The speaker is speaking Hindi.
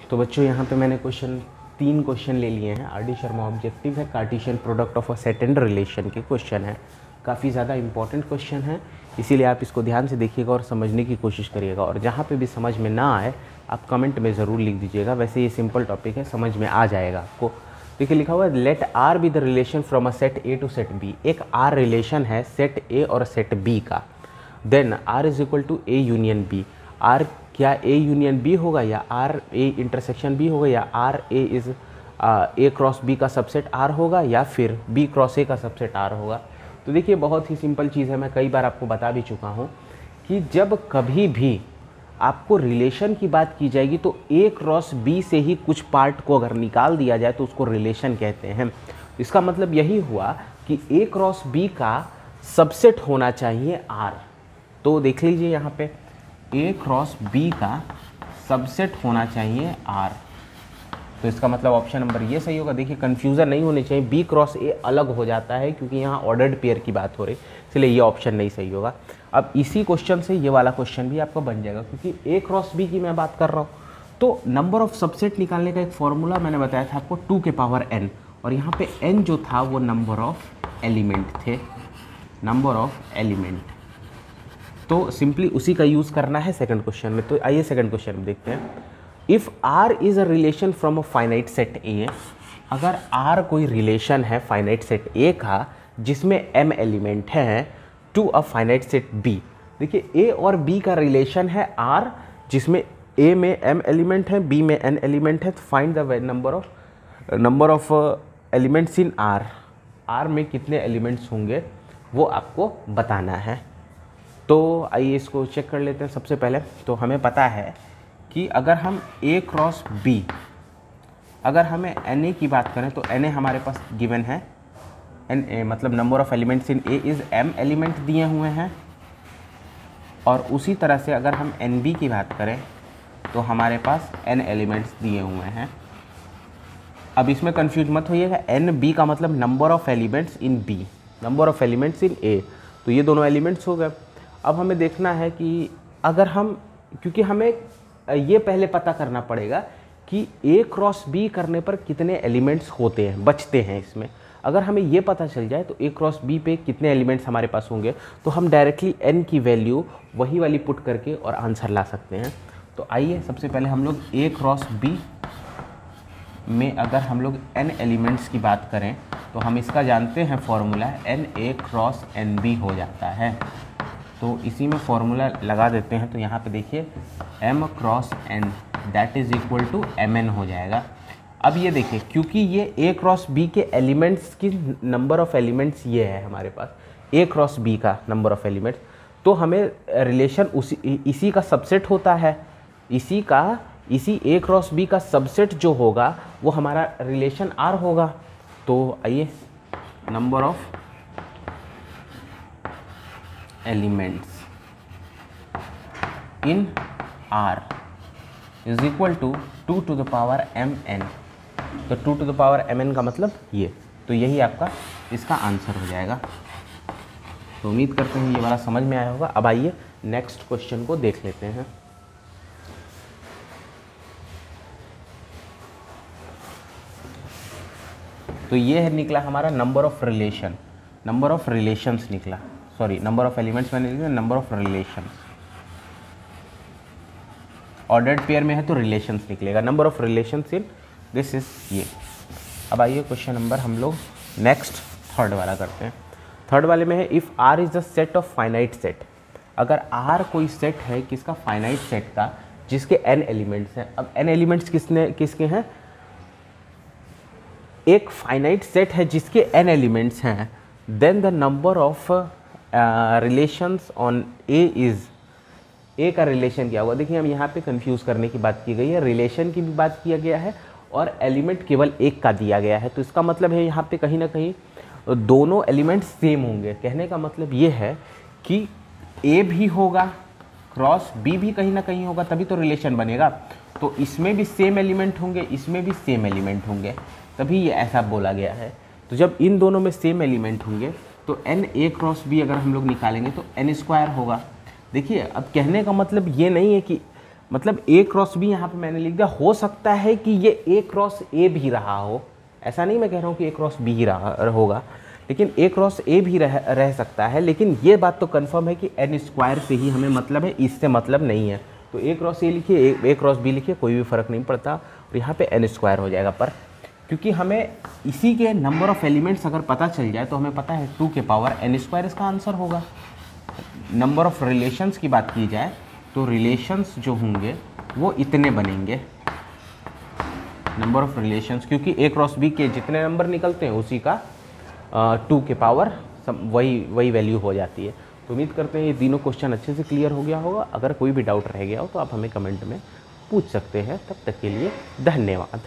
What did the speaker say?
तो बच्चों यहाँ पे मैंने तीन क्वेश्चन ले लिए हैं। आर डी शर्मा ऑब्जेक्टिव है, Cartesian product of a set and relation के क्वेश्चन है। काफ़ी ज़्यादा इंपॉर्टेंट क्वेश्चन है, इसीलिए आप इसको ध्यान से देखिएगा और समझने की कोशिश करिएगा। और जहाँ पे भी समझ में ना आए आप कमेंट में ज़रूर लिख दीजिएगा। वैसे ये सिंपल टॉपिक है, समझ में आ जाएगा आपको। देखिए लिखा हुआ है let R be the relation from a set A to set B. एक आर रिलेशन है सेट ए और सेट बी का। Then R is equal to A union B. R क्या ए यूनियन बी होगा या आर ए इंटरसेक्शन बी होगा, या R A is A cross B का सबसेट आर होगा, या फिर बी क्रॉस ए का सबसेट आर होगा। तो देखिए बहुत ही सिंपल चीज़ है, मैं कई बार आपको बता भी चुका हूँ कि जब कभी भी आपको रिलेशन की बात की जाएगी तो ए क्रॉस बी से ही कुछ पार्ट को अगर निकाल दिया जाए तो उसको रिलेशन कहते हैं। इसका मतलब यही हुआ कि ए क्रॉस बी का सबसेट होना चाहिए आर। तो देख लीजिए यहाँ पे ए क्रॉस बी का सबसेट होना चाहिए आर, तो इसका मतलब ऑप्शन नंबर ये सही होगा। देखिए कंफ्यूजन नहीं होनी चाहिए, बी क्रॉस ए अलग हो जाता है क्योंकि यहाँ ऑर्डर्ड पेयर की बात हो रही, इसलिए ये ऑप्शन नहीं सही होगा। अब इसी क्वेश्चन से ये वाला क्वेश्चन भी आपका बन जाएगा, क्योंकि ए क्रॉस बी की मैं बात कर रहा हूँ। तो नंबर ऑफ सबसेट निकालने का एक फॉर्मूला मैंने बताया था आपको 2 के पावर n, और यहाँ पे n जो था वो नंबर ऑफ एलिमेंट थे, नंबर ऑफ एलिमेंट। तो सिंपली उसी का यूज़ करना है सेकंड क्वेश्चन में। तो आइए सेकंड क्वेश्चन में देखते हैं। If R is a relation from a finite set A, अगर आर कोई रिलेशन है फाइनाइट सेट ए का जिसमें m एलिमेंट हैं to a finite set B. देखिए ए और बी का रिलेशन है आर जिसमें ए में m एलिमेंट है, बी में n एलिमेंट है। तो find the number of elements in R. R में कितने एलिमेंट्स होंगे वो आपको बताना है। तो आइए इसको चेक कर लेते हैं। सबसे पहले तो हमें पता है कि अगर हम ए क्रॉस बी, अगर हमें एन ए की बात करें तो एन ए हमारे पास गिवन है, एन ए मतलब number of elements in A is m element दिए हुए हैं। और उसी तरह से अगर हम एन बी की बात करें तो हमारे पास n एलिमेंट्स दिए हुए हैं। अब इसमें कंफ्यूज मत होइएगा, एन बी का मतलब number of elements in B, number of elements in A, तो ये दोनों एलिमेंट्स हो गए। अब हमें देखना है कि अगर हम, क्योंकि हमें ये पहले पता करना पड़ेगा कि ए क्रॉस बी करने पर कितने एलिमेंट्स होते हैं, बचते हैं इसमें। अगर हमें ये पता चल जाए तो ए क्रॉस बी पे कितने एलिमेंट्स हमारे पास होंगे तो हम डायरेक्टली एन की वैल्यू वही वाली पुट करके और आंसर ला सकते हैं। तो आइए सबसे पहले हम लोग ए क्रॉस बी में अगर हम लोग एन एलिमेंट्स की बात करें तो हम इसका जानते हैं formula, N A cross N B हो जाता है। तो इसी में फॉर्मूला लगा देते हैं। तो यहाँ पे देखिए m cross n that is equal to mn हो जाएगा। अब ये देखिए क्योंकि ये a क्रॉस b के एलिमेंट्स की नंबर ऑफ एलिमेंट्स ये है हमारे पास, a क्रॉस b का नंबर ऑफ एलिमेंट्स, तो हमें रिलेशन इसी का सबसेट होता है, इसी a क्रॉस b का सबसेट जो होगा वो हमारा रिलेशन r होगा। तो आइए number of elements in R is equal to 2 to the power mn। तो 2 to the power mn का मतलब ये, तो यही आपका इसका आंसर हो जाएगा। तो उम्मीद करते हैं ये वाला समझ में आया होगा। अब आइए नेक्स्ट क्वेश्चन को देख लेते हैं। तो ये है निकला हमारा number of relation, number of relations निकला, सॉरी नंबर ऑफ एलिमेंट्स मैंने लिखा, number of relations. Ordered pair में है तो रिलेशंस निकलेगा, number of relations in this is ये। अब आइए क्वेश्चन नंबर हम लोग नेक्स्ट थर्ड वाला करते हैं। थर्ड वाले में है if R is the set of finite set. अगर आर कोई सेट है किसका, फाइनाइट सेट का, जिसके n एलिमेंट्स हैं। अब n एलिमेंट्स किसके हैं, एक फाइनाइट सेट है जिसके n एलिमेंट्स हैं, then the number of relations on A is, A का रिलेशन क्या होगा। देखिए हम यहाँ पे कंफ्यूज करने की बात की गई है, रिलेशन की भी बात किया गया है और एलिमेंट केवल एक का दिया गया है। तो इसका मतलब है यहाँ पे कहीं ना कहीं दोनों एलिमेंट्स सेम होंगे। कहने का मतलब ये है कि ए भी होगा क्रॉस बी भी कहीं ना कहीं होगा, तभी तो रिलेशन बनेगा। तो इसमें भी सेम एलिमेंट होंगे, इसमें भी सेम एलिमेंट होंगे, तभी ये ऐसा बोला गया है। तो जब इन दोनों में सेम एलिमेंट होंगे तो एन ए क्रॉस बी अगर हम लोग निकालेंगे तो n स्क्वायर होगा। देखिए अब कहने का मतलब ये नहीं है कि मतलब ए क्रॉस बी यहाँ पे मैंने लिख दिया, हो सकता है कि ये ए क्रॉस ए भी रहा हो, ऐसा नहीं मैं कह रहा हूँ कि ए क्रॉस बी ही रहा होगा, लेकिन ए क्रॉस ए भी रह सकता है। लेकिन ये बात तो कंफर्म है कि एन स्क्वायर से ही हमें मतलब है, इससे मतलब नहीं है। तो ए क्रॉस ए लिखिए, ए क्रॉस बी लिखिए, कोई भी फ़र्क नहीं पड़ता, और यहाँ पे एन स्क्वायर हो जाएगा। पर क्योंकि हमें इसी के नंबर ऑफ़ एलिमेंट्स अगर पता चल जाए तो हमें पता है 2 के पावर एन स्क्वायर इसका आंसर होगा। नंबर ऑफ़ रिलेशंस की बात की जाए तो रिलेशंस जो होंगे वो इतने बनेंगे, नंबर ऑफ़ रिलेशंस, क्योंकि ए क्रॉस बी के जितने नंबर निकलते हैं उसी का 2 के पावर वही वैल्यू हो जाती है। तो उम्मीद करते हैं ये तीनों क्वेश्चन अच्छे से क्लियर हो गया होगा। अगर कोई भी डाउट रह गया हो तो आप हमें कमेंट में पूछ सकते हैं। तब तक के लिए धन्यवाद।